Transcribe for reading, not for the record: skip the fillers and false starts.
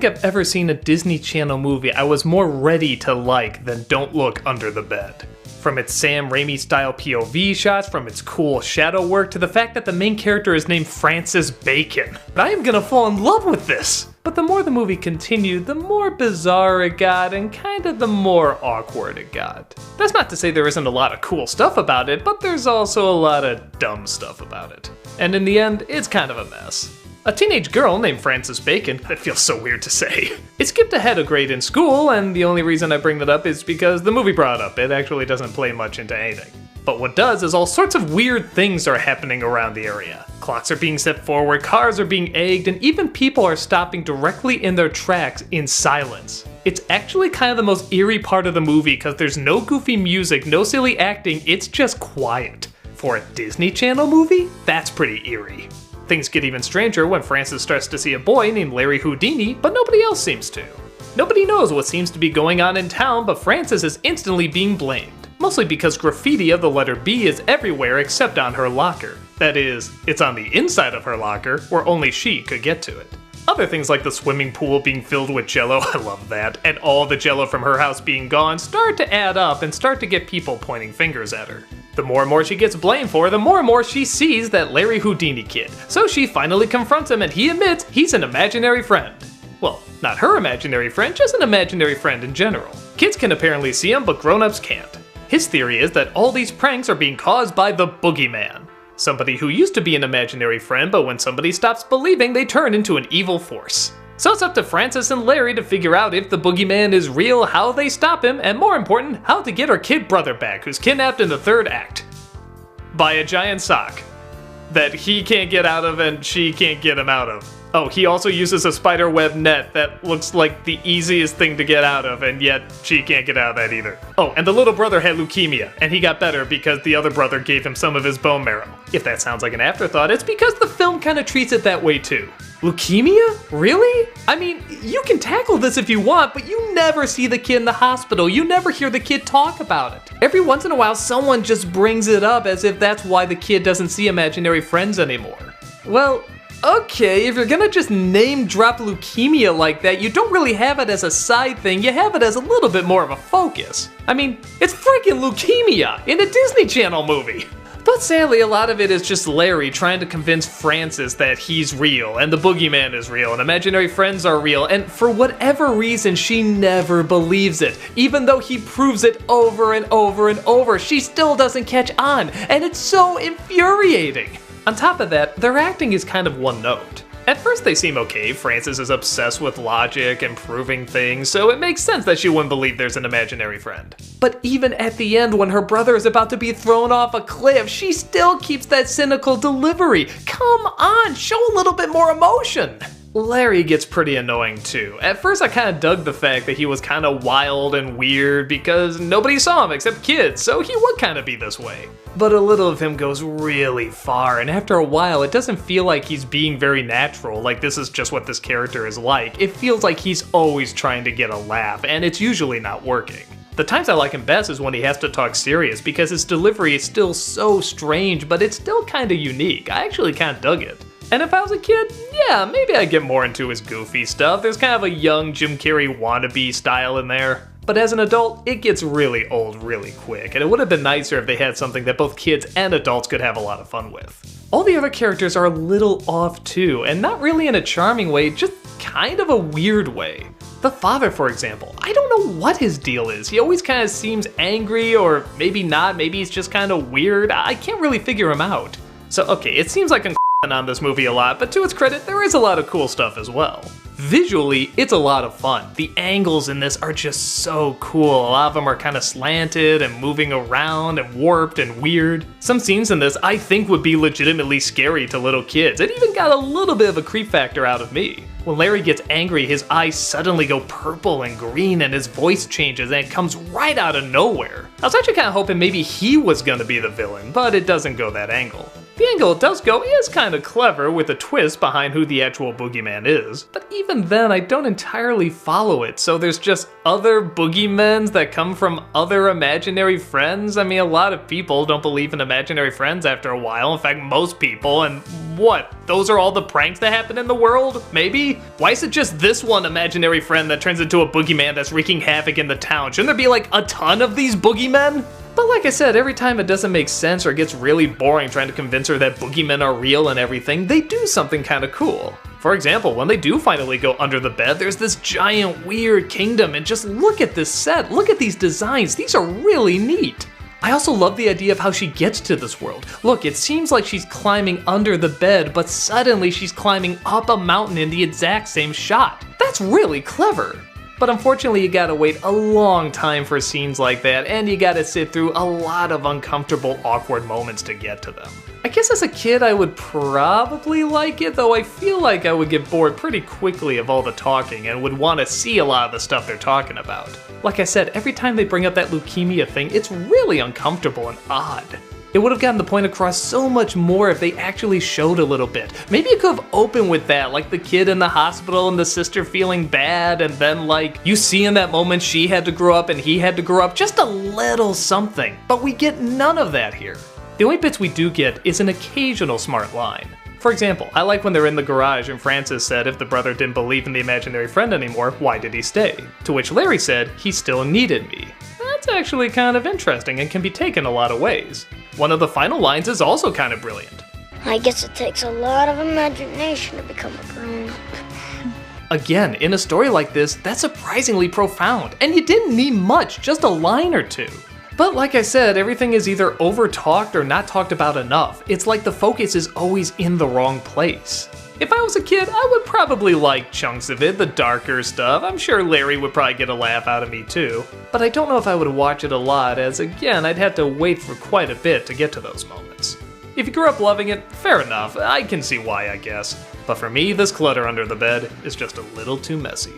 think I've ever seen a Disney Channel movie I was more ready to like than Don't Look Under the Bed. From its Sam Raimi style POV shots, from its cool shadow work, to the fact that the main character is named Francis Bacon. I am gonna fall in love with this! But the more the movie continued, the more bizarre it got, and kinda the more awkward it got. That's not to say there isn't a lot of cool stuff about it, but there's also a lot of dumb stuff about it. And in the end, it's kind of a mess. A teenage girl named Frances Bacon, that feels so weird to say. It skipped ahead a grade in school, and the only reason I bring that up is because the movie brought up. It actually doesn't play much into anything. But what does is all sorts of weird things are happening around the area. Clocks are being set forward, cars are being egged, and even people are stopping directly in their tracks in silence. It's actually kind of the most eerie part of the movie because there's no goofy music, no silly acting, it's just quiet. For a Disney Channel movie, that's pretty eerie. Things get even stranger when Frances starts to see a boy named Larry Houdini, but nobody else seems to. Nobody knows what seems to be going on in town, but Frances is instantly being blamed. Mostly because graffiti of the letter B is everywhere except on her locker. That is, it's on the inside of her locker, where only she could get to it. Other things like the swimming pool being filled with jello, I love that, and all the jello from her house being gone start to add up and start to get people pointing fingers at her. The more and more she gets blamed for, the more and more she sees that Larry Houdini kid. So she finally confronts him and he admits he's an imaginary friend. Well, not her imaginary friend, just an imaginary friend in general. Kids can apparently see him, but grown-ups can't. His theory is that all these pranks are being caused by the boogeyman. Somebody who used to be an imaginary friend, but when somebody stops believing, they turn into an evil force. So it's up to Frances and Larry to figure out if the boogeyman is real, how they stop him, and more important, how to get her kid brother back, who's kidnapped in the third act. By a giant sock that he can't get out of and she can't get him out of. Oh, he also uses a spider web net that looks like the easiest thing to get out of, and yet she can't get out of that either. Oh, and the little brother had leukemia, and he got better because the other brother gave him some of his bone marrow. If that sounds like an afterthought, it's because the film kind of treats it that way too. Leukemia? Really? I mean, you can tackle this if you want, but you never see the kid in the hospital. You never hear the kid talk about it. Every once in a while, someone just brings it up as if that's why the kid doesn't see imaginary friends anymore. Well, okay, if you're gonna just name drop leukemia like that, you don't really have it as a side thing, you have it as a little bit more of a focus. I mean, it's freaking leukemia in a Disney Channel movie. But sadly, a lot of it is just Larry trying to convince Frances that he's real, and the boogeyman is real, and imaginary friends are real, and for whatever reason, she never believes it. Even though he proves it over and over and over, she still doesn't catch on, and it's so infuriating. On top of that, their acting is kind of one note. At first they seem okay, Frances is obsessed with logic and proving things, so it makes sense that she wouldn't believe there's an imaginary friend. But even at the end, when her brother is about to be thrown off a cliff, she still keeps that cynical delivery. Come on, show a little bit more emotion! Larry gets pretty annoying too. At first I kind of dug the fact that he was kind of wild and weird because nobody saw him except kids, so he would kind of be this way. But a little of him goes really far, and after a while it doesn't feel like he's being very natural, like this is just what this character is like. It feels like he's always trying to get a laugh, and it's usually not working. The times I like him best is when he has to talk serious because his delivery is still so strange, but it's still kind of unique. I actually kind of dug it. And if I was a kid, yeah, maybe I'd get more into his goofy stuff. There's kind of a young Jim Carrey wannabe style in there. But as an adult, it gets really old really quick, and it would have been nicer if they had something that both kids and adults could have a lot of fun with. All the other characters are a little off too, and not really in a charming way, just kind of a weird way. The father, for example, I don't know what his deal is. He always kind of seems angry, or maybe not, maybe he's just kind of weird. I can't really figure him out. So okay, it seems like I'm on this movie a lot, but to its credit, there is a lot of cool stuff as well. Visually, it's a lot of fun. The angles in this are just so cool. A lot of them are kind of slanted and moving around and warped and weird. Some scenes in this I think would be legitimately scary to little kids. It even got a little bit of a creep factor out of me. When Larry gets angry, his eyes suddenly go purple and green and his voice changes and it comes right out of nowhere. I was actually kind of hoping maybe he was gonna be the villain, but it doesn't go that angle. The angle it does go is kinda clever with a twist behind who the actual boogeyman is, but even then I don't entirely follow it, so there's just other boogeymens that come from other imaginary friends? I mean, a lot of people don't believe in imaginary friends after a while, in fact most people, and what? Those are all the pranks that happen in the world? Maybe? Why is it just this one imaginary friend that turns into a boogeyman that's wreaking havoc in the town? Shouldn't there be like a ton of these boogeymen? But like I said, every time it doesn't make sense or it gets really boring trying to convince her that boogeymen are real and everything, they do something kinda cool. For example, when they do finally go under the bed, there's this giant weird kingdom, and just look at this set, look at these designs, these are really neat. I also love the idea of how she gets to this world. Look, it seems like she's climbing under the bed, but suddenly she's climbing up a mountain in the exact same shot. That's really clever. But unfortunately you gotta wait a long time for scenes like that, and you gotta sit through a lot of uncomfortable, awkward moments to get to them. I guess as a kid I would probably like it, though I feel like I would get bored pretty quickly of all the talking and would want to see a lot of the stuff they're talking about. Like I said, every time they bring up that leukemia thing, it's really uncomfortable and odd. It would have gotten the point across so much more if they actually showed a little bit. Maybe it could have opened with that, like the kid in the hospital and the sister feeling bad, and then like, you see in that moment she had to grow up and he had to grow up, just a little something. But we get none of that here. The only bits we do get is an occasional smart line. For example, I like when they're in the garage and Francis said if the brother didn't believe in the imaginary friend anymore, why did he stay? To which Larry said, he still needed me. That's actually kind of interesting and can be taken a lot of ways. One of the final lines is also kind of brilliant. I guess it takes a lot of imagination to become a grown-up. Again, in a story like this, that's surprisingly profound, and you didn't need much, just a line or two. But like I said, everything is either over-talked or not talked about enough. It's like the focus is always in the wrong place. If I was a kid, I would probably like chunks of it, the darker stuff. I'm sure Larry would probably get a laugh out of me too. But I don't know if I would watch it a lot, as again, I'd have to wait for quite a bit to get to those moments. If you grew up loving it, fair enough, I can see why, I guess. But for me, this clutter under the bed is just a little too messy.